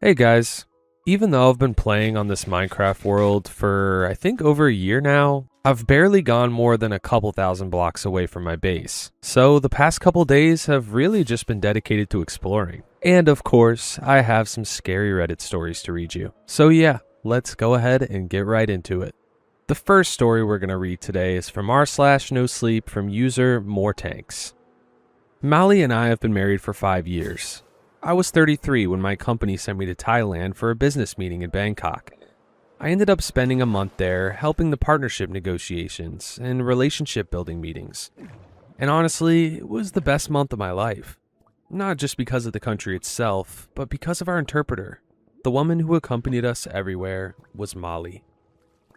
Hey guys, even though I've been playing on this Minecraft world for I think over a year now, I've barely gone more than a couple thousand blocks away from my base. So the past couple days have really just been dedicated to exploring. And of course, I have some scary Reddit stories to read you. So yeah, let's go ahead and get right into it. The first story we're going to read today is from r/nosleep from user More Tanks. Mali and I have been married for 5 years. I was 33 when my company sent me to Thailand for a business meeting in Bangkok. I ended up spending a month there helping the partnership negotiations and relationship building meetings. And honestly, it was the best month of my life. Not just because of the country itself, but because of our interpreter. The woman who accompanied us everywhere was Molly.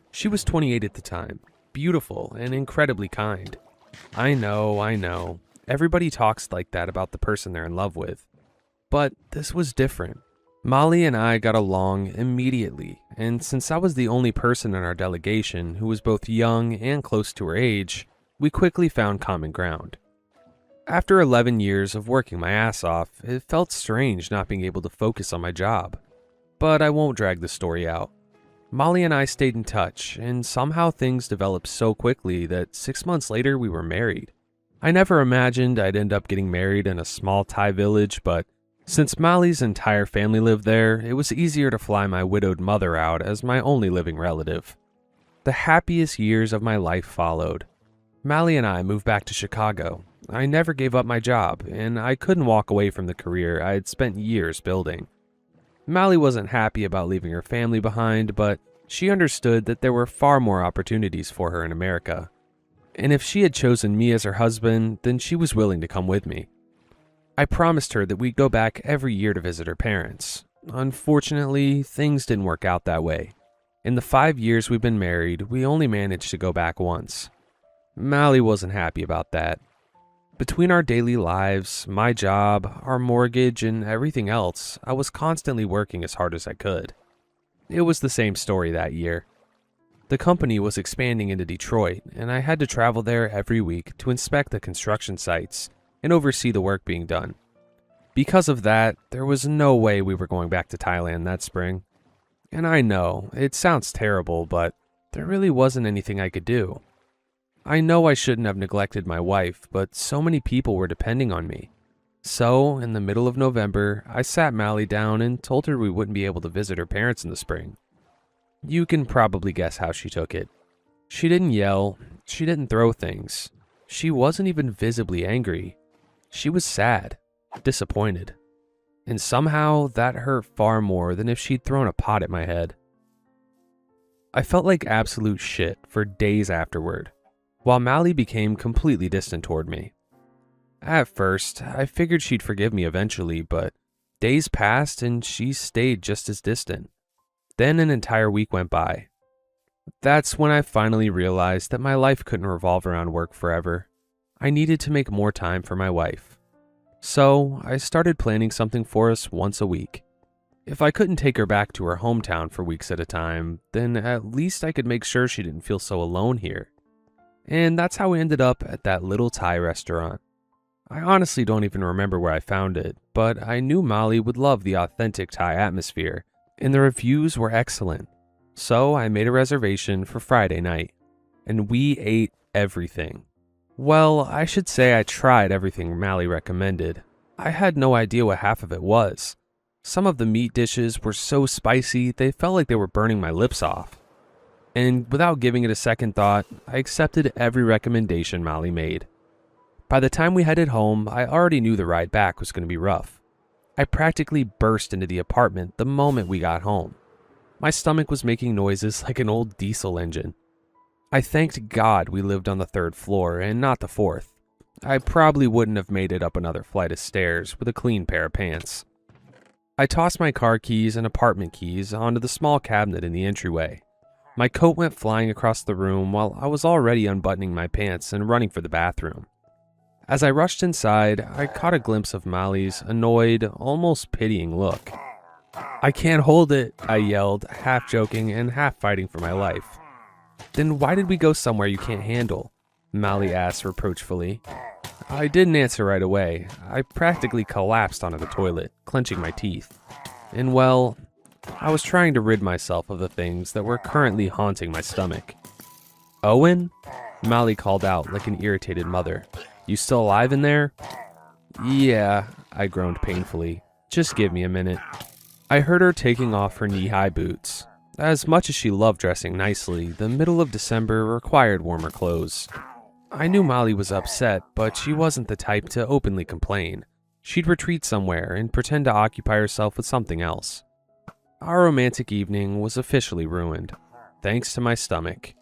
She was 28 at the time, beautiful and incredibly kind. I know. Everybody talks like that about the person they're in love with. But this was different. Molly and I got along immediately, and since I was the only person in our delegation who was both young and close to her age, we quickly found common ground. After 11 years of working my ass off, it felt strange not being able to focus on my job. But I won't drag the story out. Molly and I stayed in touch, and somehow things developed so quickly that 6 months later we were married. I never imagined I'd end up getting married in a small Thai village, but since Molly's entire family lived there, it was easier to fly my widowed mother out as my only living relative. The happiest years of my life followed. Molly and I moved back to Chicago. I never gave up my job, and I couldn't walk away from the career I had spent years building. Molly wasn't happy about leaving her family behind, but she understood that there were far more opportunities for her in America. And if she had chosen me as her husband, then she was willing to come with me. I promised her that we'd go back every year to visit her parents. Unfortunately, things didn't work out that way. In the 5 years we've been married, we only managed to go back once. Molly wasn't happy about that. Between our daily lives, my job, our mortgage, and everything else, I was constantly working as hard as I could. It was the same story that year. The company was expanding into Detroit, and I had to travel there every week to inspect the construction sites and oversee the work being done. Because of that, there was no way we were going back to Thailand that spring. And I know, it sounds terrible, but there really wasn't anything I could do. I know I shouldn't have neglected my wife, but so many people were depending on me. So, in the middle of November, I sat Molly down and told her we wouldn't be able to visit her parents in the spring. You can probably guess how she took it. She didn't yell, she didn't throw things. She wasn't even visibly angry. She was sad, disappointed, and somehow that hurt far more than if she'd thrown a pot at my head. I felt like absolute shit for days afterward, while Molly became completely distant toward me. At first, I figured she'd forgive me eventually, but days passed and she stayed just as distant. Then an entire week went by. That's when I finally realized that my life couldn't revolve around work forever. I needed to make more time for my wife. So I started planning something for us once a week. If I couldn't take her back to her hometown for weeks at a time, then at least I could make sure she didn't feel so alone here. And that's how we ended up at that little Thai restaurant. I honestly don't even remember where I found it, but I knew Molly would love the authentic Thai atmosphere, and the reviews were excellent. So I made a reservation for Friday night, and we ate everything. Well, I should say I tried everything Molly recommended. I had no idea what half of it was. Some of the meat dishes were so spicy they felt like they were burning my lips off. And without giving it a second thought, I accepted every recommendation Molly made. By the time we headed home, I already knew the ride back was going to be rough. I practically burst into the apartment the moment we got home. My stomach was making noises like an old diesel engine. I thanked God we lived on the 3rd floor and not the 4th. I probably wouldn't have made it up another flight of stairs with a clean pair of pants. I tossed my car keys and apartment keys onto the small cabinet in the entryway. My coat went flying across the room while I was already unbuttoning my pants and running for the bathroom. As I rushed inside, I caught a glimpse of Molly's annoyed, almost pitying look. "I can't hold it," I yelled, half joking and half fighting for my life. "Then why did we go somewhere you can't handle?" Molly asked reproachfully. I didn't answer right away. I practically collapsed onto the toilet, clenching my teeth. and well, I was trying to rid myself of the things that were currently haunting my stomach. Owen? Molly called out like an irritated mother. You still alive in there? Yeah, I groaned painfully. Just give me a minute. I heard her taking off her knee-high boots. As much as she loved dressing nicely, the middle of December required warmer clothes. I knew Molly was upset, but she wasn't the type to openly complain. She'd retreat somewhere and pretend to occupy herself with something else. Our romantic evening was officially ruined, thanks to my stomach.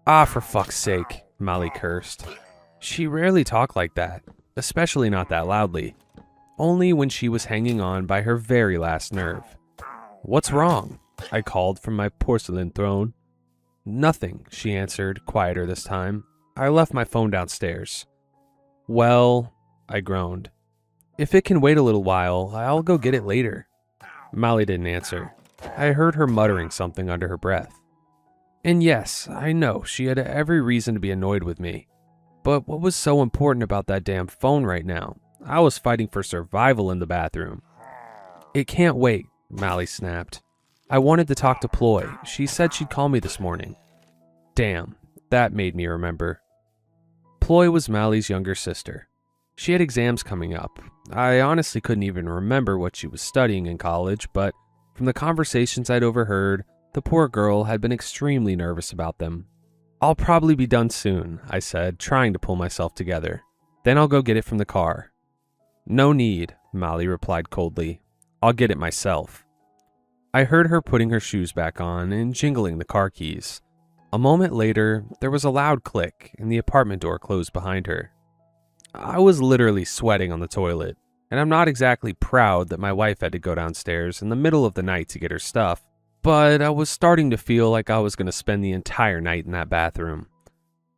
Ah, for fuck's sake, Molly cursed. She rarely talked like that, especially not that loudly. Only when she was hanging on by her very last nerve. What's wrong? I called from my porcelain throne. Nothing, she answered, quieter this time. I left my phone downstairs. Well, I groaned. If it can wait a little while, I'll go get it later. Molly didn't answer. I heard her muttering something under her breath. And yes, I know she had every reason to be annoyed with me. But what was so important about that damn phone right now? I was fighting for survival in the bathroom. It can't wait, Molly snapped. I wanted to talk to Ploy. She said she'd call me this morning. Damn, that made me remember. Ploy was Molly's younger sister. She had exams coming up. I honestly couldn't even remember what she was studying in college, but from the conversations I'd overheard, the poor girl had been extremely nervous about them. I'll probably be done soon, I said, trying to pull myself together. Then I'll go get it from the car. No need, Molly replied coldly. I'll get it myself. I heard her putting her shoes back on and jingling the car keys. A moment later, there was a loud click and the apartment door closed behind her. I was literally sweating on the toilet, and I'm not exactly proud that my wife had to go downstairs in the middle of the night to get her stuff, but I was starting to feel like I was going to spend the entire night in that bathroom.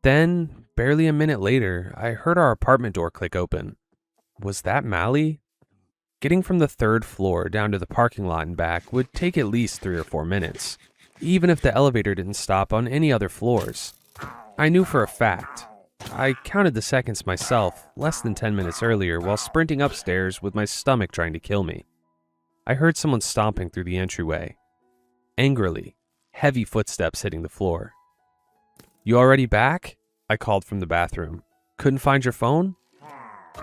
Then, barely a minute later, I heard our apartment door click open. Was that Molly? Getting from the third floor down to the parking lot and back would take at least 3 or 4 minutes, even if the elevator didn't stop on any other floors. I knew for a fact. I counted the seconds myself, less than 10 minutes earlier, while sprinting upstairs with my stomach trying to kill me. I heard someone stomping through the entryway. Angrily, heavy footsteps hitting the floor. You already back? I called from the bathroom. Couldn't find your phone?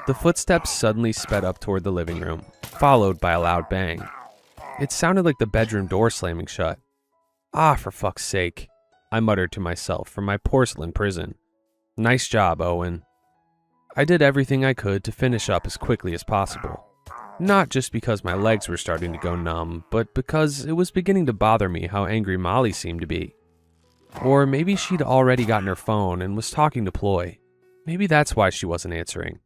The footsteps suddenly sped up toward the living room, followed by a loud bang. It sounded like the bedroom door slamming shut. Ah, for fuck's sake, I muttered to myself from my porcelain prison. Nice job, Owen. I did everything I could to finish up as quickly as possible. Not just because my legs were starting to go numb, but because it was beginning to bother me how angry Molly seemed to be. Or maybe she'd already gotten her phone and was talking to Ploy. Maybe that's why she wasn't answering.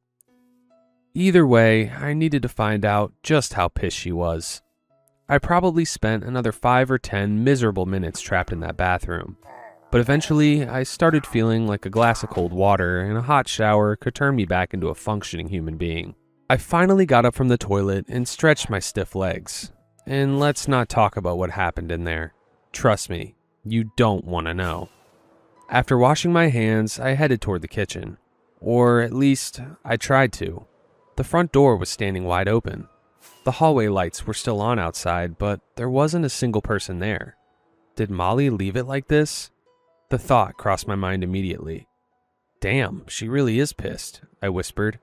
Either way, I needed to find out just how pissed she was. I probably spent another 5 or 10 miserable minutes trapped in that bathroom. But eventually, I started feeling like a glass of cold water and a hot shower could turn me back into a functioning human being. I finally got up from the toilet and stretched my stiff legs. And let's not talk about what happened in there. Trust me, you don't want to know. After washing my hands, I headed toward the kitchen. Or at least, I tried to. The front door was standing wide open. The hallway lights were still on outside, but there wasn't a single person there. Did Molly leave it like this? The thought crossed my mind immediately. Damn, she really is pissed, I whispered.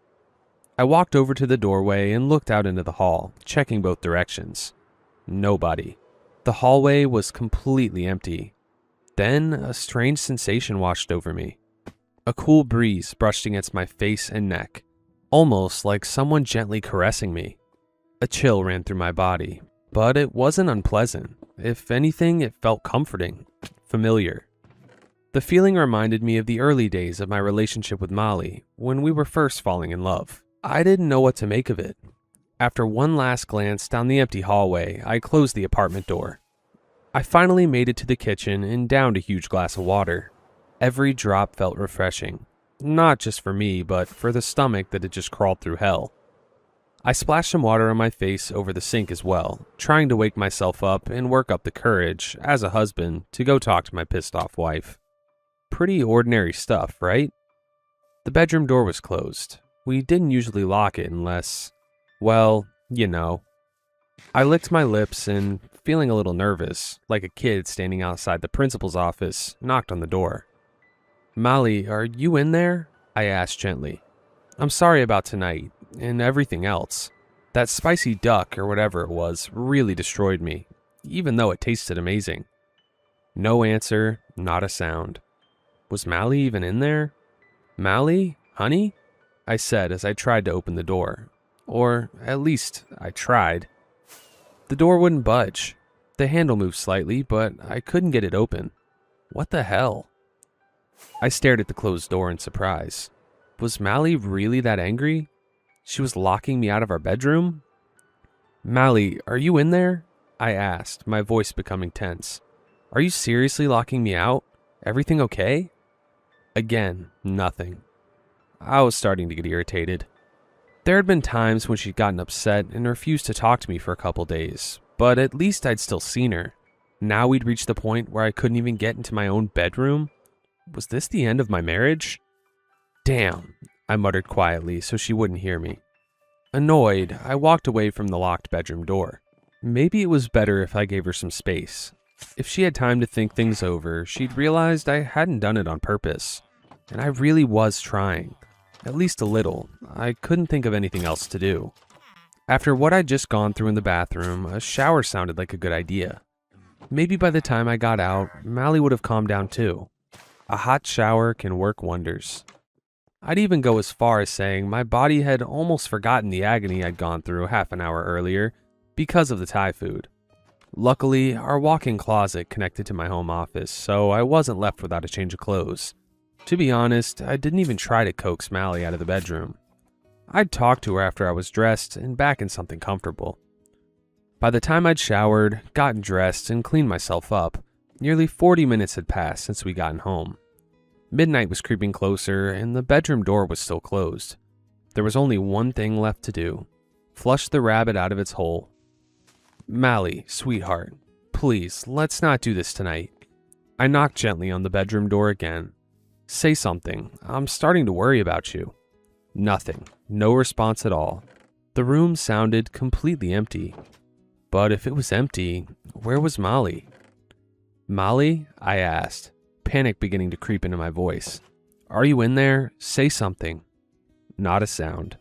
I walked over to the doorway and looked out into the hall, checking both directions. Nobody. The hallway was completely empty. Then a strange sensation washed over me. A cool breeze brushed against my face and neck, almost like someone gently caressing me. A chill ran through my body, but it wasn't unpleasant. If anything, it felt comforting, familiar. The feeling reminded me of the early days of my relationship with Molly, when we were first falling in love. I didn't know what to make of it. After one last glance down the empty hallway, I closed the apartment door. I finally made it to the kitchen and downed a huge glass of water. Every drop felt refreshing, not just for me, but for the stomach that had just crawled through hell. I splashed some water on my face over the sink as well, trying to wake myself up and work up the courage, as a husband, to go talk to my pissed-off wife. Pretty ordinary stuff, right? The bedroom door was closed. We didn't usually lock it unless, well, you know. I licked my lips and, feeling a little nervous, like a kid standing outside the principal's office, knocked on the door. "Molly, are you in there?" I asked gently. "I'm sorry about tonight, and everything else. That spicy duck, or whatever it was, really destroyed me, even though it tasted amazing." No answer, not a sound. Was Molly even in there? "Molly, honey?" I said as I tried to open the door. Or, at least, I tried. The door wouldn't budge. The handle moved slightly, but I couldn't get it open. What the hell? I stared at the closed door in surprise. Was Molly really that angry? She was locking me out of our bedroom? "Molly, are you in there?" I asked, my voice becoming tense. "Are you seriously locking me out? Everything okay?" Again, nothing. I was starting to get irritated. There had been times when she'd gotten upset and refused to talk to me for a couple days, but at least I'd still seen her. Now we'd reached the point where I couldn't even get into my own bedroom? Was this the end of my marriage? "Damn," I muttered quietly so she wouldn't hear me. Annoyed, I walked away from the locked bedroom door. Maybe it was better if I gave her some space. If she had time to think things over, she'd realized I hadn't done it on purpose. And I really was trying. At least a little. I couldn't think of anything else to do. After what I'd just gone through in the bathroom, a shower sounded like a good idea. Maybe by the time I got out, Molly would have calmed down too. A hot shower can work wonders. I'd even go as far as saying my body had almost forgotten the agony I'd gone through half an hour earlier because of the Thai food. Luckily, our walk-in closet connected to my home office, so I wasn't left without a change of clothes. To be honest, I didn't even try to coax Molly out of the bedroom. I'd talk to her after I was dressed and back in something comfortable. By the time I'd showered, gotten dressed, and cleaned myself up, nearly 40 minutes had passed since we'd gotten home. Midnight was creeping closer, and the bedroom door was still closed. There was only one thing left to do: flush the rabbit out of its hole. "Molly, sweetheart, please, let's not do this tonight." I knocked gently on the bedroom door again. "Say something. I'm starting to worry about you." Nothing. No response at all. The room sounded completely empty. But if it was empty, where was Molly? "Molly?" I asked, panic beginning to creep into my voice. "Are you in there? Say something." Not a sound.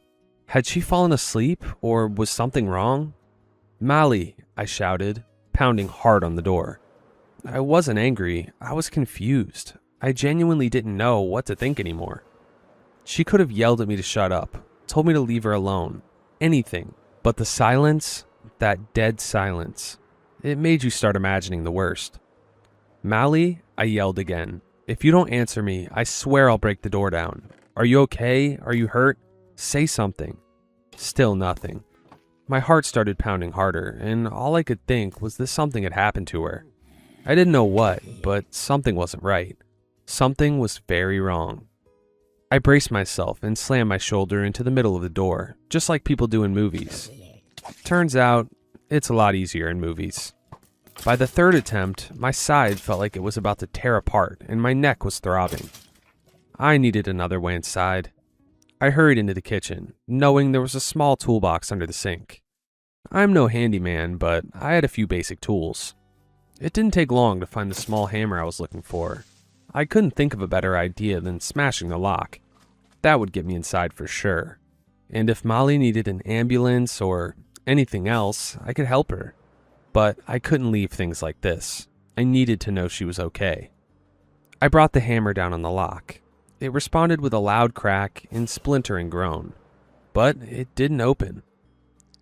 Had she fallen asleep, or was something wrong? "Molly," I shouted, pounding hard on the door. I wasn't angry. I was confused. I genuinely didn't know what to think anymore. She could have yelled at me to shut up, told me to leave her alone, anything. But the silence, that dead silence, it made you start imagining the worst. "Molly," I yelled again. "If you don't answer me, I swear I'll break the door down. Are you okay? Are you hurt? Say something." Still nothing. My heart started pounding harder, and all I could think was that something had happened to her. I didn't know what, but something wasn't right. Something was very wrong. I braced myself and slammed my shoulder into the middle of the door, just like people do in movies. Turns out, it's a lot easier in movies. By the third attempt, my side felt like it was about to tear apart and my neck was throbbing. I needed another way inside. I hurried into the kitchen, knowing there was a small toolbox under the sink. I'm no handyman, but I had a few basic tools. It didn't take long to find the small hammer I was looking for. I couldn't think of a better idea than smashing the lock. That would get me inside for sure. And if Molly needed an ambulance or anything else, I could help her. But I couldn't leave things like this. I needed to know she was okay. I brought the hammer down on the lock. It responded with a loud crack and splintering groan. But it didn't open.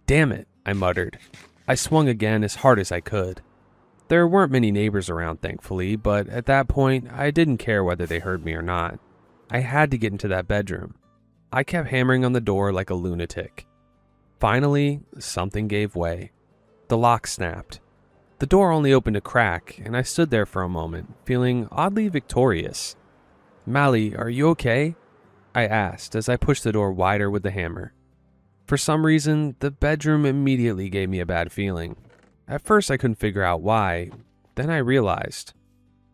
"Damn it," I muttered. I swung again as hard as I could. There weren't many neighbors around, thankfully, but at that point, I didn't care whether they heard me or not. I had to get into that bedroom. I kept hammering on the door like a lunatic. Finally, something gave way. The lock snapped. The door only opened a crack, and I stood there for a moment, feeling oddly victorious. "Molly, are you okay?" I asked as I pushed the door wider with the hammer. For some reason, the bedroom immediately gave me a bad feeling. At first I couldn't figure out why, then I realized.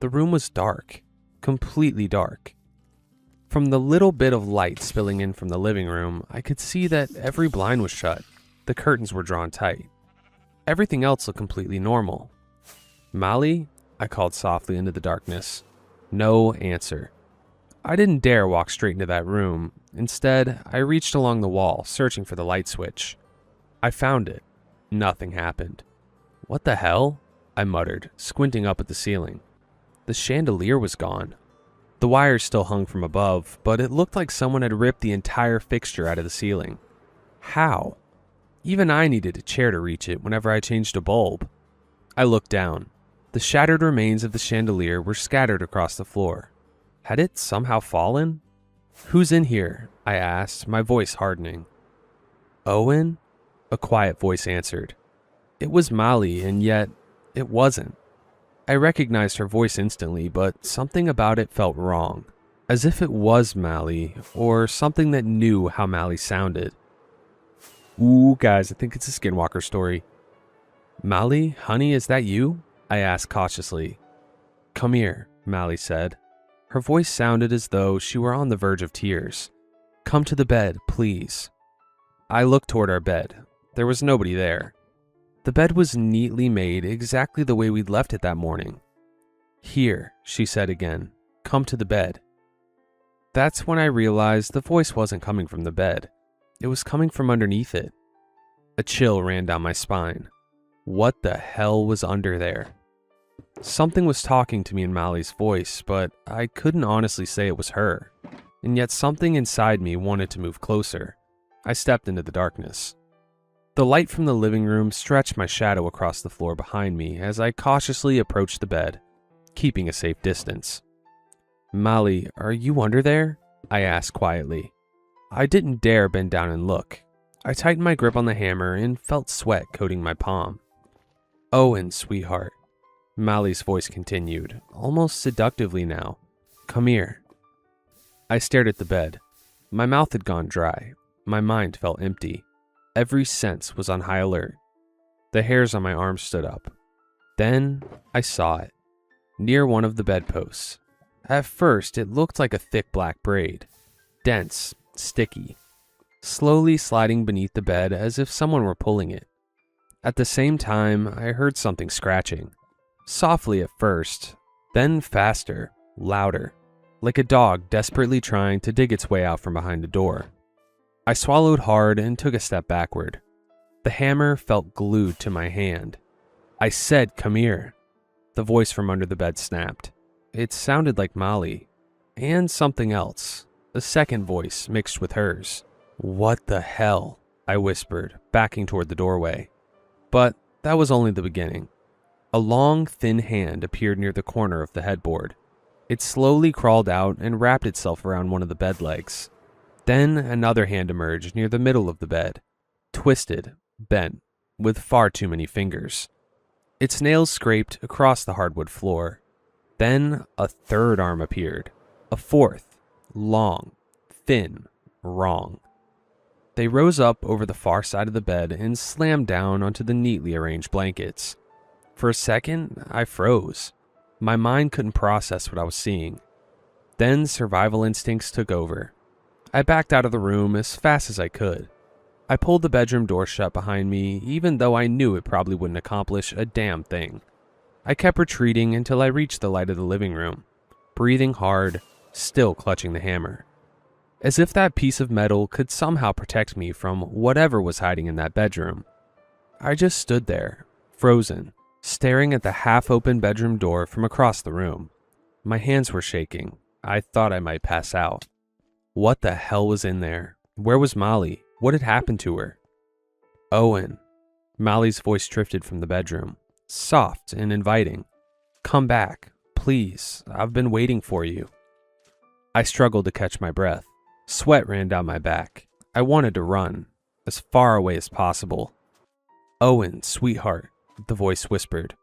The room was dark, completely dark. From the little bit of light spilling in from the living room, I could see that every blind was shut, the curtains were drawn tight. Everything else looked completely normal. "Molly?" I called softly into the darkness. No answer. I didn't dare walk straight into that room. Instead, I reached along the wall, searching for the light switch. I found it. Nothing happened. "What the hell?" I muttered, squinting up at the ceiling. The chandelier was gone. The wires still hung from above, but it looked like someone had ripped the entire fixture out of the ceiling. How? Even I needed a chair to reach it whenever I changed a bulb. I looked down. The shattered remains of the chandelier were scattered across the floor. Had it somehow fallen? "Who's in here?" I asked, my voice hardening. "Owen?" A quiet voice answered. It was Molly, and yet it wasn't. I recognized her voice instantly, but something about it felt wrong. As if it was Molly, or something that knew how Molly sounded. Ooh, guys, I think it's a Skinwalker story. "Molly, honey, is that you?" I asked cautiously. "Come here," Molly said. Her voice sounded as though she were on the verge of tears. "Come to the bed, please." I looked toward our bed. There was nobody there. The bed was neatly made exactly the way we'd left it that morning. "Here," she said again. "Come to the bed." That's when I realized the voice wasn't coming from the bed. It was coming from underneath it. A chill ran down my spine. What the hell was under there? Something was talking to me in Molly's voice, but I couldn't honestly say it was her. And yet something inside me wanted to move closer. I stepped into the darkness. The light from the living room stretched my shadow across the floor behind me as I cautiously approached the bed, keeping a safe distance. "Molly, are you under there?" I asked quietly. I didn't dare bend down and look. I tightened my grip on the hammer and felt sweat coating my palm. "Owen, sweetheart," Molly's voice continued, almost seductively now. "Come here." I stared at the bed. My mouth had gone dry. My mind felt empty. Every sense was on high alert. The hairs on my arms stood up. Then I saw it, near one of the bedposts. At first, it looked like a thick black braid, dense, sticky, slowly sliding beneath the bed as if someone were pulling it. At the same time, I heard something scratching, softly at first, then faster, louder, like a dog desperately trying to dig its way out from behind a door. I swallowed hard and took a step backward. The hammer felt glued to my hand. I said, "Come here." The voice from under the bed snapped. It sounded like Molly, and something else, a second voice mixed with hers. "What the hell?" I whispered, backing toward the doorway. But that was only the beginning. A long, thin hand appeared near the corner of the headboard. It slowly crawled out and wrapped itself around one of the bed legs. Then another hand emerged near the middle of the bed, twisted, bent, with far too many fingers. Its nails scraped across the hardwood floor. Then a third arm appeared, a fourth, long, thin, wrong. They rose up over the far side of the bed and slammed down onto the neatly arranged blankets. For a second, I froze. My mind couldn't process what I was seeing. Then survival instincts took over. I backed out of the room as fast as I could. I pulled the bedroom door shut behind me, even though I knew it probably wouldn't accomplish a damn thing. I kept retreating until I reached the light of the living room, breathing hard, still clutching the hammer. As if that piece of metal could somehow protect me from whatever was hiding in that bedroom. I just stood there, frozen, staring at the half-open bedroom door from across the room. My hands were shaking. I thought I might pass out. What the hell was in there? Where was Molly? What had happened to her? "Owen." Molly's voice drifted from the bedroom, soft and inviting. "Come back, please. I've been waiting for you." I struggled to catch my breath. Sweat ran down my back. I wanted to run, as far away as possible. "Owen, sweetheart," the voice whispered.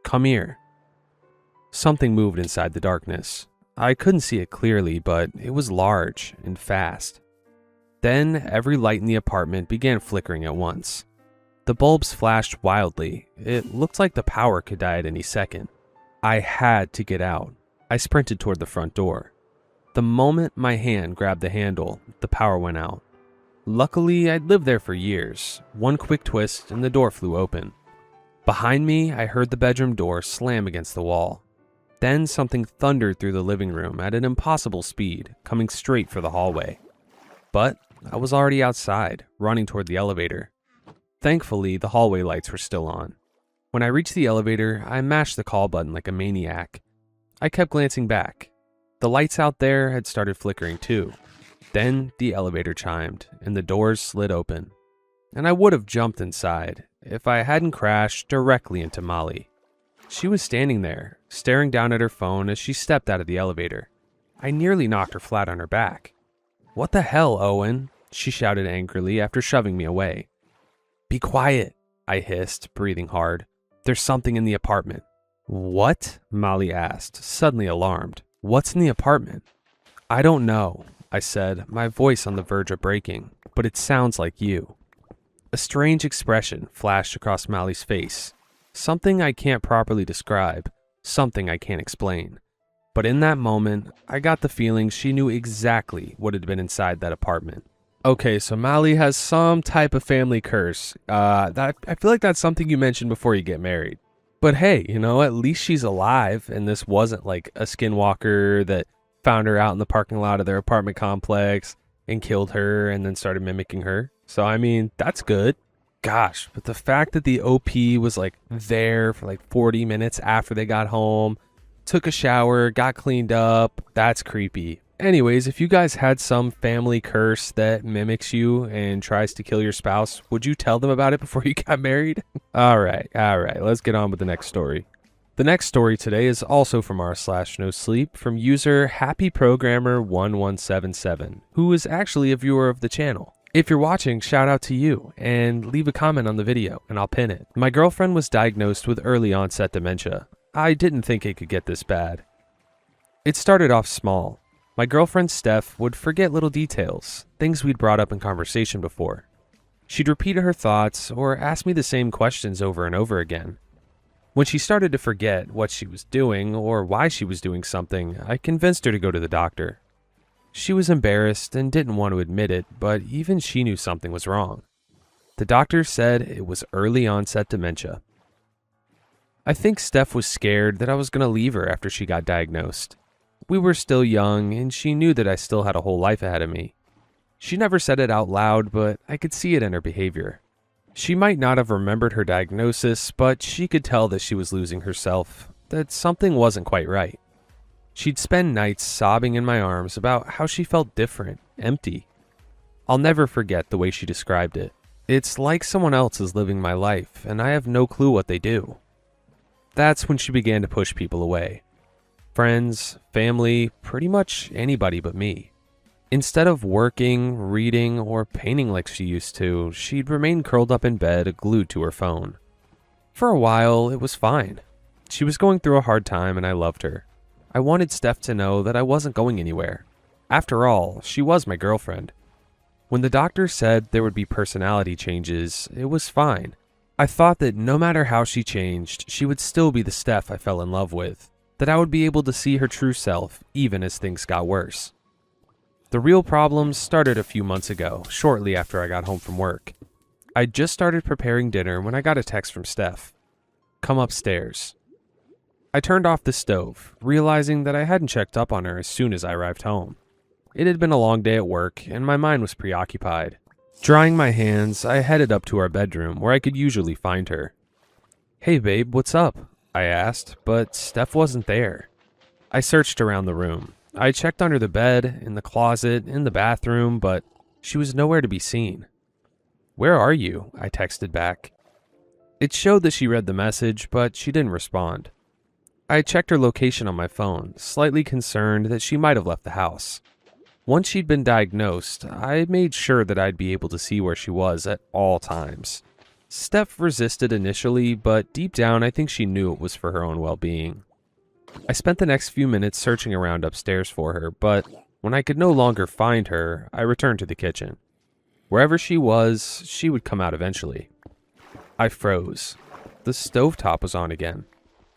"Come here." Something moved inside the darkness. I couldn't see it clearly, but it was large and fast. Then every light in the apartment began flickering at once. The bulbs flashed wildly. It looked like the power could die at any second. I had to get out. I sprinted toward the front door. The moment my hand grabbed the handle, the power went out. Luckily, I'd lived there for years. One quick twist and the door flew open. Behind me, I heard the bedroom door slam against the wall. Then something thundered through the living room at an impossible speed, coming straight for the hallway. But I was already outside, running toward the elevator. Thankfully, the hallway lights were still on. When I reached the elevator, I mashed the call button like a maniac. I kept glancing back. The lights out there had started flickering too. Then the elevator chimed, and the doors slid open. And I would have jumped inside if I hadn't crashed directly into Molly. She was standing there, staring down at her phone as she stepped out of the elevator. I nearly knocked her flat on her back. "What the hell, Owen?" she shouted angrily after shoving me away. "Be quiet," I hissed, breathing hard. "There's something in the apartment." "What?" Molly asked, suddenly alarmed. "What's in the apartment?" "I don't know," I said, my voice on the verge of breaking, "but it sounds like you." A strange expression flashed across Molly's face. Something I can't properly describe, something I can't explain. But in that moment, I got the feeling she knew exactly what had been inside that apartment. Okay, so Molly has some type of family curse. I feel like that's something you mentioned before you get married. But hey, at least she's alive, and this wasn't like a skinwalker that found her out in the parking lot of their apartment complex and killed her and then started mimicking her. So, I mean, that's good. Gosh, but the fact that the OP was like there for like 40 minutes after they got home, took a shower, got cleaned up, that's creepy. Anyways, if you guys had some family curse that mimics you and tries to kill your spouse, would you tell them about it before you got married? All right, let's get on with the next story. The next story today is also from r/NoSleep from user HappyProgrammer1177, who is actually a viewer of the channel. If you're watching, shout out to you and leave a comment on the video and I'll pin it. My girlfriend was diagnosed with early onset dementia. I didn't think it could get this bad. It started off small. My girlfriend Steph would forget little details, things we'd brought up in conversation before. She'd repeat her thoughts or ask me the same questions over and over again. When she started to forget what she was doing or why she was doing something, I convinced her to go to the doctor. She was embarrassed and didn't want to admit it, but even she knew something was wrong. The doctor said it was early onset dementia. I think Steph was scared that I was going to leave her after she got diagnosed. We were still young, and she knew that I still had a whole life ahead of me. She never said it out loud, but I could see it in her behavior. She might not have remembered her diagnosis, but she could tell that she was losing herself, that something wasn't quite right. She'd spend nights sobbing in my arms about how she felt different, empty. I'll never forget the way she described it. It's like someone else is living my life, and I have no clue what they do. That's when she began to push people away. Friends, family, pretty much anybody but me. Instead of working, reading, or painting like she used to, she'd remain curled up in bed, glued to her phone. For a while, it was fine. She was going through a hard time and I loved her. I wanted Steph to know that I wasn't going anywhere. After all, she was my girlfriend. When the doctor said there would be personality changes, it was fine. I thought that no matter how she changed, she would still be the Steph I fell in love with, that I would be able to see her true self even as things got worse. The real problems started a few months ago, shortly after I got home from work. I'd just started preparing dinner when I got a text from Steph. "Come upstairs." I turned off the stove, realizing that I hadn't checked up on her as soon as I arrived home. It had been a long day at work, and my mind was preoccupied. Drying my hands, I headed up to our bedroom where I could usually find her. "Hey babe, what's up?" I asked, but Steph wasn't there. I searched around the room. I checked under the bed, in the closet, in the bathroom, but she was nowhere to be seen. "Where are you?" I texted back. It showed that she read the message, but she didn't respond. I checked her location on my phone, slightly concerned that she might have left the house. Once she'd been diagnosed, I made sure that I'd be able to see where she was at all times. Steph resisted initially, but deep down I think she knew it was for her own well-being. I spent the next few minutes searching around upstairs for her, but when I could no longer find her, I returned to the kitchen. Wherever she was, she would come out eventually. I froze. The stovetop was on again.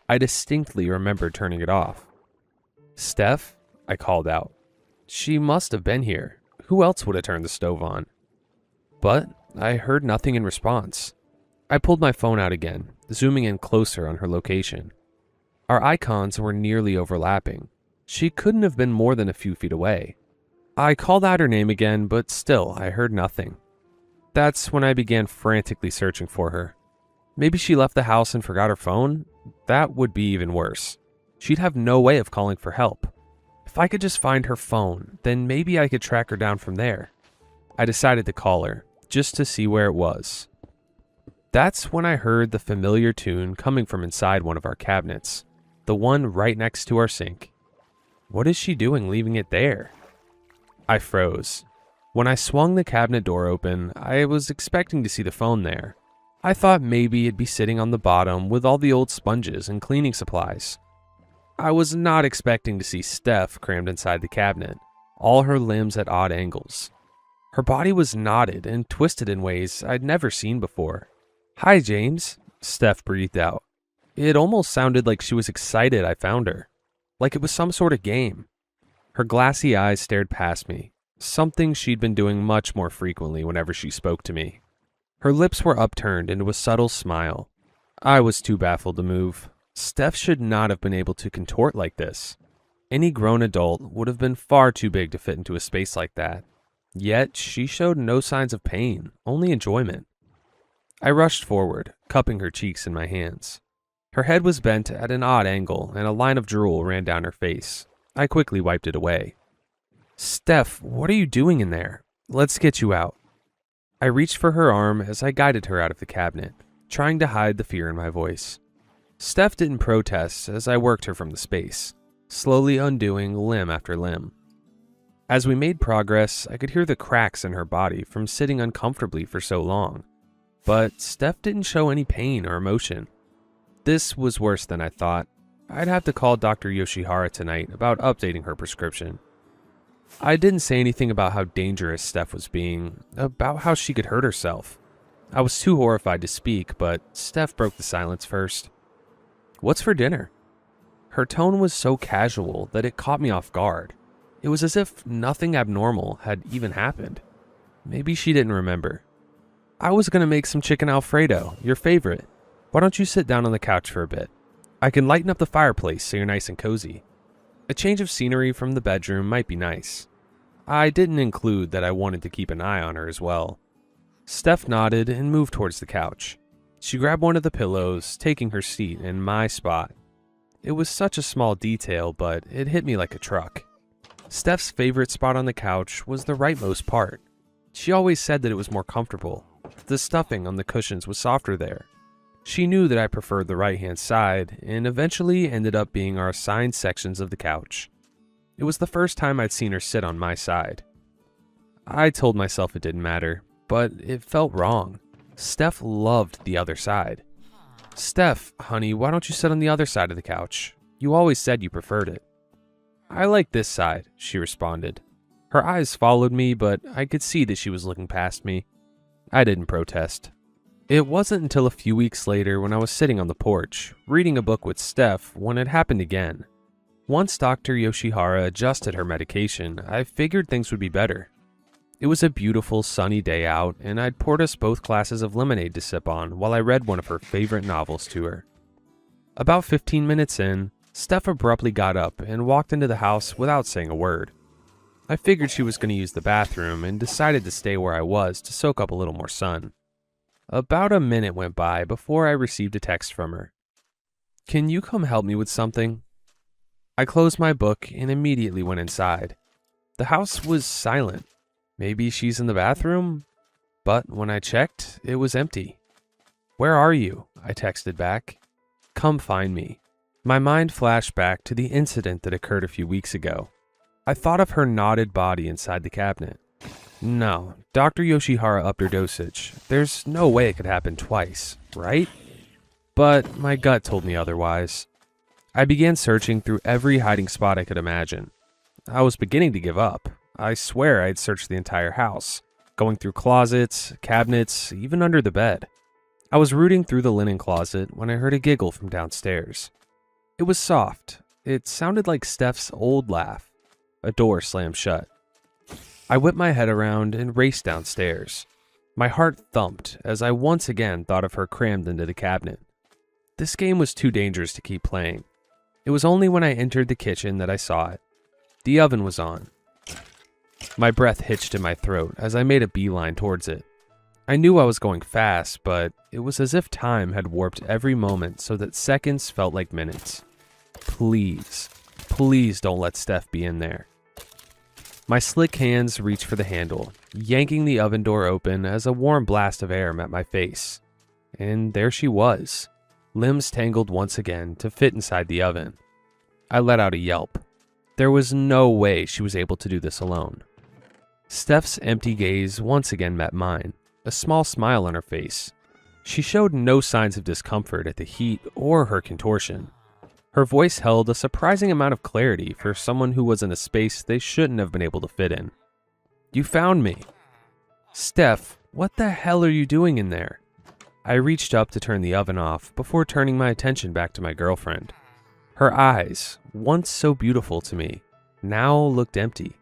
I distinctly remembered turning it off. "Steph?" I called out. She must have been here. Who else would have turned the stove on? But I heard nothing in response. I pulled my phone out again, zooming in closer on her location. Our icons were nearly overlapping. She couldn't have been more than a few feet away. I called out her name again, but still, I heard nothing. That's when I began frantically searching for her. Maybe she left the house and forgot her phone? That would be even worse. She'd have no way of calling for help. If I could just find her phone, then maybe I could track her down from there. I decided to call her, just to see where it was. That's when I heard the familiar tune coming from inside one of our cabinets, the one right next to our sink. What is she doing leaving it there? I froze. When I swung the cabinet door open, I was expecting to see the phone there. I thought maybe it'd be sitting on the bottom with all the old sponges and cleaning supplies. I was not expecting to see Steph crammed inside the cabinet, all her limbs at odd angles. Her body was knotted and twisted in ways I'd never seen before. "Hi, James," Steph breathed out. It almost sounded like she was excited I found her, like it was some sort of game. Her glassy eyes stared past me, something she'd been doing much more frequently whenever she spoke to me. Her lips were upturned into a subtle smile. I was too baffled to move. Steph should not have been able to contort like this. Any grown adult would have been far too big to fit into a space like that. Yet she showed no signs of pain, only enjoyment. I rushed forward, cupping her cheeks in my hands. Her head was bent at an odd angle, and a line of drool ran down her face. I quickly wiped it away. "Steph, what are you doing in there? Let's get you out." I reached for her arm as I guided her out of the cabinet, trying to hide the fear in my voice. Steph didn't protest as I worked her from the space, slowly undoing limb after limb. As we made progress, I could hear the cracks in her body from sitting uncomfortably for so long. But Steph didn't show any pain or emotion. This was worse than I thought. I'd have to call Dr. Yoshihara tonight about updating her prescription. I didn't say anything about how dangerous Steph was being, about how she could hurt herself. I was too horrified to speak, but Steph broke the silence first. "What's for dinner?" Her tone was so casual that it caught me off guard. It was as if nothing abnormal had even happened. Maybe she didn't remember. "I was going to make some chicken Alfredo, your favorite. Why don't you sit down on the couch for a bit? I can lighten up the fireplace so you're nice and cozy. A change of scenery from the bedroom might be nice." I didn't include that I wanted to keep an eye on her as well. Steph nodded and moved towards the couch. She grabbed one of the pillows, taking her seat in my spot. It was such a small detail, but it hit me like a truck. Steph's favorite spot on the couch was the rightmost part. She always said that it was more comfortable. The stuffing on the cushions was softer there. She knew that I preferred the right-hand side, and eventually ended up being our assigned sections of the couch. It was the first time I'd seen her sit on my side. I told myself it didn't matter, but it felt wrong. Steph loved the other side. "Steph, honey, why don't you sit on the other side of the couch? You always said you preferred it." "I like this side," she responded. Her eyes followed me, but I could see that she was looking past me. I didn't protest. It wasn't until a few weeks later when I was sitting on the porch, reading a book with Steph, when it happened again. Once Dr. Yoshihara adjusted her medication, I figured things would be better. It was a beautiful sunny day out, and I'd poured us both glasses of lemonade to sip on while I read one of her favorite novels to her. About 15 minutes in, Steph abruptly got up and walked into the house without saying a word. I figured she was going to use the bathroom and decided to stay where I was to soak up a little more sun. About a minute went by before I received a text from her. "Can you come help me with something?" I closed my book and immediately went inside. The house was silent. Maybe she's in the bathroom? But when I checked, it was empty. "Where are you?" I texted back. "Come find me." My mind flashed back to the incident that occurred a few weeks ago. I thought of her knotted body inside the cabinet. No, Dr. Yoshihara upped her dosage. There's no way it could happen twice, right? But my gut told me otherwise. I began searching through every hiding spot I could imagine. I was beginning to give up. I swear I'd searched the entire house, going through closets, cabinets, even under the bed. I was rooting through the linen closet when I heard a giggle from downstairs. It was soft. It sounded like Steph's old laugh. A door slammed shut. I whipped my head around and raced downstairs. My heart thumped as I once again thought of her crammed into the cabinet. This game was too dangerous to keep playing. It was only when I entered the kitchen that I saw it. The oven was on. My breath hitched in my throat as I made a beeline towards it. I knew I was going fast, but it was as if time had warped every moment so that seconds felt like minutes. Please, please don't let Steph be in there. My slick hands reached for the handle, yanking the oven door open as a warm blast of air met my face. And there she was, limbs tangled once again to fit inside the oven. I let out a yelp. There was no way she was able to do this alone. Steph's empty gaze once again met mine, a small smile on her face. She showed no signs of discomfort at the heat or her contortion. Her voice held a surprising amount of clarity for someone who was in a space they shouldn't have been able to fit in. "You found me." "Steph, what the hell are you doing in there?" I reached up to turn the oven off before turning my attention back to my girlfriend. Her eyes, once so beautiful to me, now looked empty.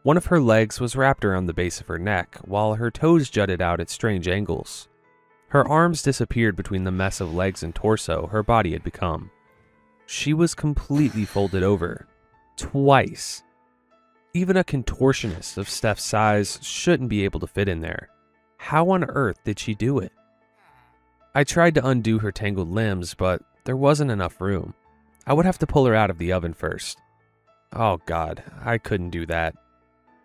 One of her legs was wrapped around the base of her neck, while her toes jutted out at strange angles. Her arms disappeared between the mess of legs and torso her body had become. She was completely folded over. Twice. Even a contortionist of Steph's size shouldn't be able to fit in there. How on earth did she do it? I tried to undo her tangled limbs, but there wasn't enough room. I would have to pull her out of the oven first. Oh God, I couldn't do that.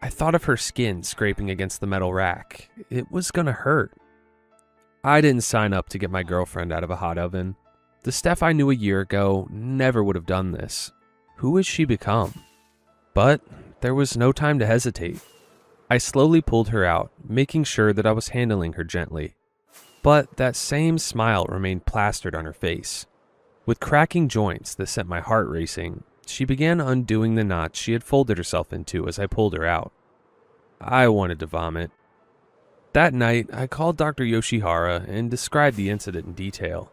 I thought of her skin scraping against the metal rack. It was gonna hurt. I didn't sign up to get my girlfriend out of a hot oven. The Steph I knew a year ago never would have done this. Who has she become? But there was no time to hesitate. I slowly pulled her out, making sure that I was handling her gently. But that same smile remained plastered on her face. With cracking joints that sent my heart racing, she began undoing the knots she had folded herself into as I pulled her out. I wanted to vomit. That night, I called Dr. Yoshihara and described the incident in detail.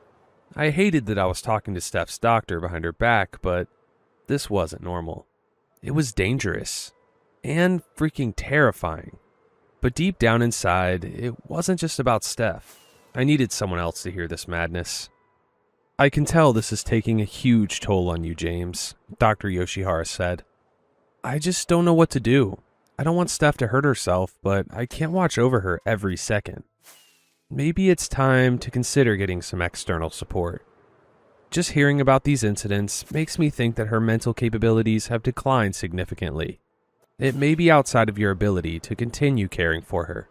I hated that I was talking to Steph's doctor behind her back, but this wasn't normal. It was dangerous and freaking terrifying. But deep down inside, it wasn't just about Steph. I needed someone else to hear this madness. "I can tell this is taking a huge toll on you, James," Dr. Yoshihara said. "I just don't know what to do. I don't want Steph to hurt herself, but I can't watch over her every second. Maybe it's time to consider getting some external support. Just hearing about these incidents makes me think that her mental capabilities have declined significantly. It may be outside of your ability to continue caring for her."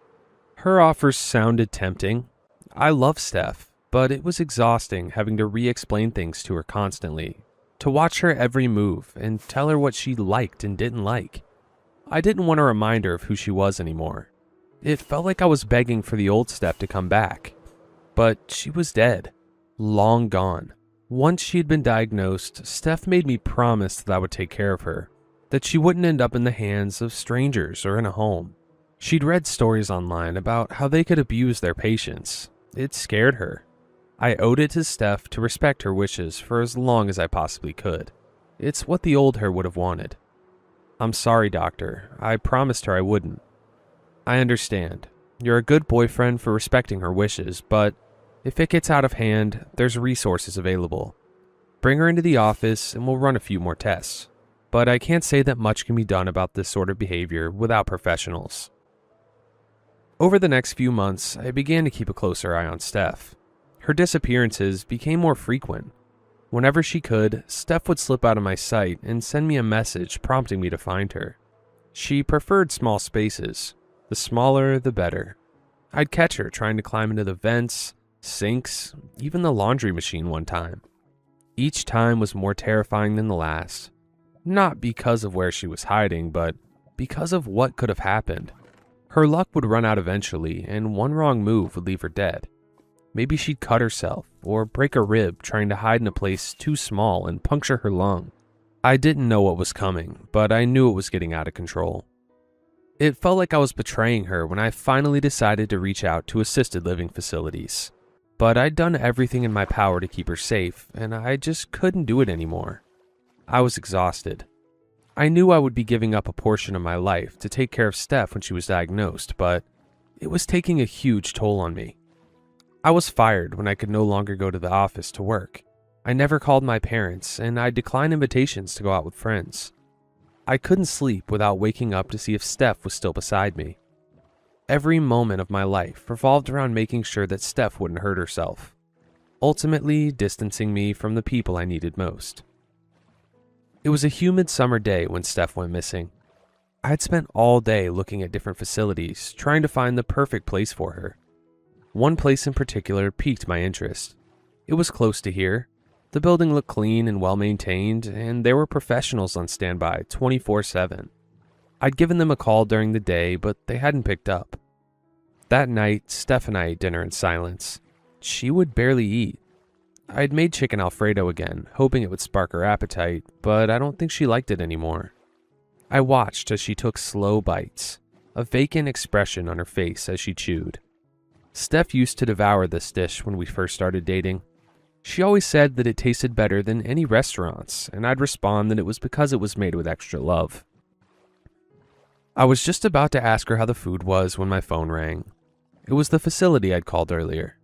Her offers sounded tempting. I love Steph, but it was exhausting having to re-explain things to her constantly, to watch her every move and tell her what she liked and didn't like. I didn't want a reminder of who she was anymore. It felt like I was begging for the old Steph to come back. But she was dead. Long gone. Once she had been diagnosed, Steph made me promise that I would take care of her, that she wouldn't end up in the hands of strangers or in a home. She'd read stories online about how they could abuse their patients. It scared her. I owed it to Steph to respect her wishes for as long as I possibly could. It's what the old her would have wanted. "I'm sorry, doctor. I promised her I wouldn't." "I understand. You're a good boyfriend for respecting her wishes, but if it gets out of hand, there's resources available. Bring her into the office and we'll run a few more tests. But I can't say that much can be done about this sort of behavior without professionals." Over the next few months, I began to keep a closer eye on Steph. Her disappearances became more frequent. Whenever she could, Steph would slip out of my sight and send me a message prompting me to find her. She preferred small spaces. The smaller, the better. I'd catch her trying to climb into the vents, sinks, even the laundry machine one time. Each time was more terrifying than the last. Not because of where she was hiding, but because of what could have happened. Her luck would run out eventually, and one wrong move would leave her dead. Maybe she'd cut herself, or break a rib trying to hide in a place too small and puncture her lung. I didn't know what was coming, but I knew it was getting out of control. It felt like I was betraying her when I finally decided to reach out to assisted living facilities. But I'd done everything in my power to keep her safe, and I just couldn't do it anymore. I was exhausted. I knew I would be giving up a portion of my life to take care of Steph when she was diagnosed, but it was taking a huge toll on me. I was fired when I could no longer go to the office to work. I never called my parents, and I declined invitations to go out with friends. I couldn't sleep without waking up to see if Steph was still beside me. Every moment of my life revolved around making sure that Steph wouldn't hurt herself, ultimately distancing me from the people I needed most. It was a humid summer day when Steph went missing. I had spent all day looking at different facilities, trying to find the perfect place for her. One place in particular piqued my interest. It was close to here. The building looked clean and well-maintained, and there were professionals on standby 24/7. I'd given them a call during the day, but they hadn't picked up. That night, Steph and I ate dinner in silence. She would barely eat. I'd made chicken Alfredo again, hoping it would spark her appetite, but I don't think she liked it anymore. I watched as she took slow bites, a vacant expression on her face as she chewed. Steph used to devour this dish when we first started dating. She always said that it tasted better than any restaurants, and I'd respond that it was because it was made with extra love. I was just about to ask her how the food was when my phone rang. It was the facility I'd called earlier.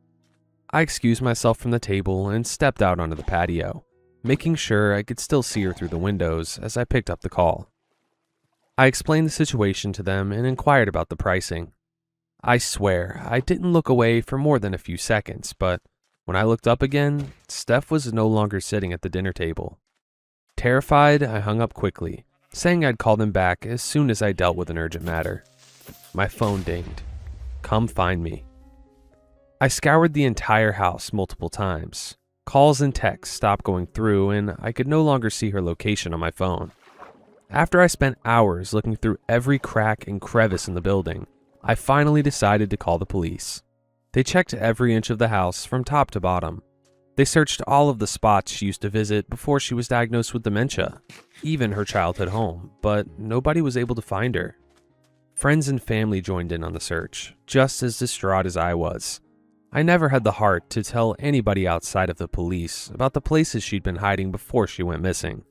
I excused myself from the table and stepped out onto the patio, making sure I could still see her through the windows as I picked up the call. I explained the situation to them and inquired about the pricing. I swear, I didn't look away for more than a few seconds, but when I looked up again, Steph was no longer sitting at the dinner table. Terrified, I hung up quickly, saying I'd call them back as soon as I dealt with an urgent matter. My phone dinged. Come find me. I scoured the entire house multiple times. Calls and texts stopped going through, and I could no longer see her location on my phone. After I spent hours looking through every crack and crevice in the building, I finally decided to call the police. They checked every inch of the house from top to bottom. They searched all of the spots she used to visit before she was diagnosed with dementia, even her childhood home, but nobody was able to find her. Friends and family joined in on the search, just as distraught as I was. I never had the heart to tell anybody outside of the police about the places she'd been hiding before she went missing.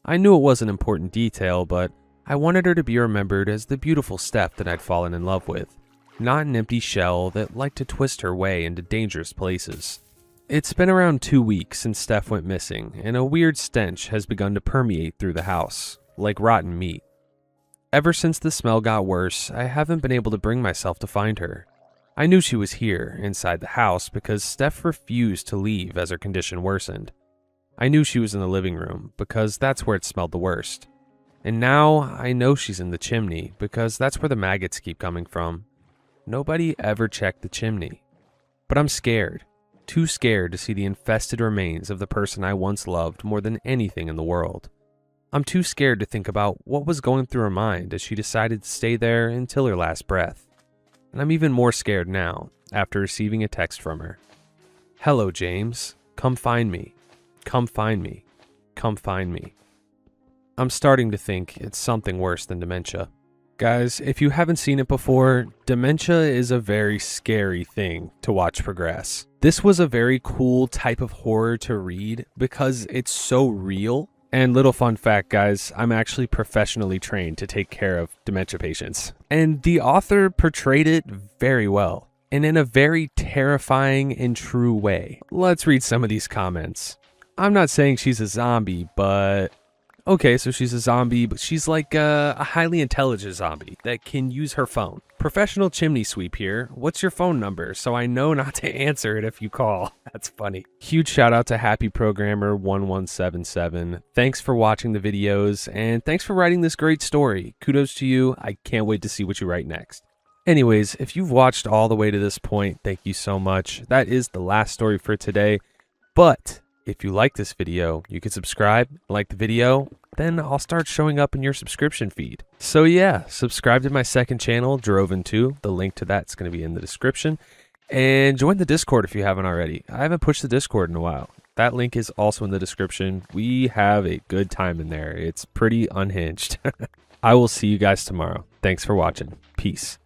I knew it was an important detail, but I wanted her to be remembered as the beautiful Steph that I'd fallen in love with, not an empty shell that liked to twist her way into dangerous places. It's been around 2 weeks since Steph went missing, and a weird stench has begun to permeate through the house, like rotten meat. Ever since the smell got worse, I haven't been able to bring myself to find her. I knew she was here, inside the house, because Steph refused to leave as her condition worsened. I knew she was in the living room, because that's where it smelled the worst. And now, I know she's in the chimney, because that's where the maggots keep coming from. Nobody ever checked the chimney. But I'm scared. Too scared to see the infested remains of the person I once loved more than anything in the world. I'm too scared to think about what was going through her mind as she decided to stay there until her last breath. And I'm even more scared now, after receiving a text from her. Hello, James. Come find me. Come find me. Come find me. I'm starting to think it's something worse than dementia. Guys, if you haven't seen it before, dementia is a very scary thing to watch progress. This was a very cool type of horror to read because it's so real. And little fun fact, guys, I'm actually professionally trained to take care of dementia patients. And the author portrayed it very well, and in a very terrifying and true way. Let's read some of these comments. I'm not saying she's a zombie, but... Okay, so she's a zombie, but she's like a highly intelligent zombie that can use her phone. Professional chimney sweep here. What's your phone number so I know not to answer it if you call? That's funny. Huge shout out to Happy Programmer 1177. Thanks for watching the videos and thanks for writing this great story. Kudos to you. I can't wait to see what you write next. Anyways, if you've watched all the way to this point, thank you so much. That is the last story for today. But if you like this video, you can subscribe, like the video, then I'll start showing up in your subscription feed. So yeah, subscribe to my second channel, Droven2. The link to that's going to be in the description. And join the Discord if you haven't already. I haven't pushed the Discord in a while. That link is also in the description. We have a good time in there. It's pretty unhinged. I will see you guys tomorrow. Thanks for watching. Peace.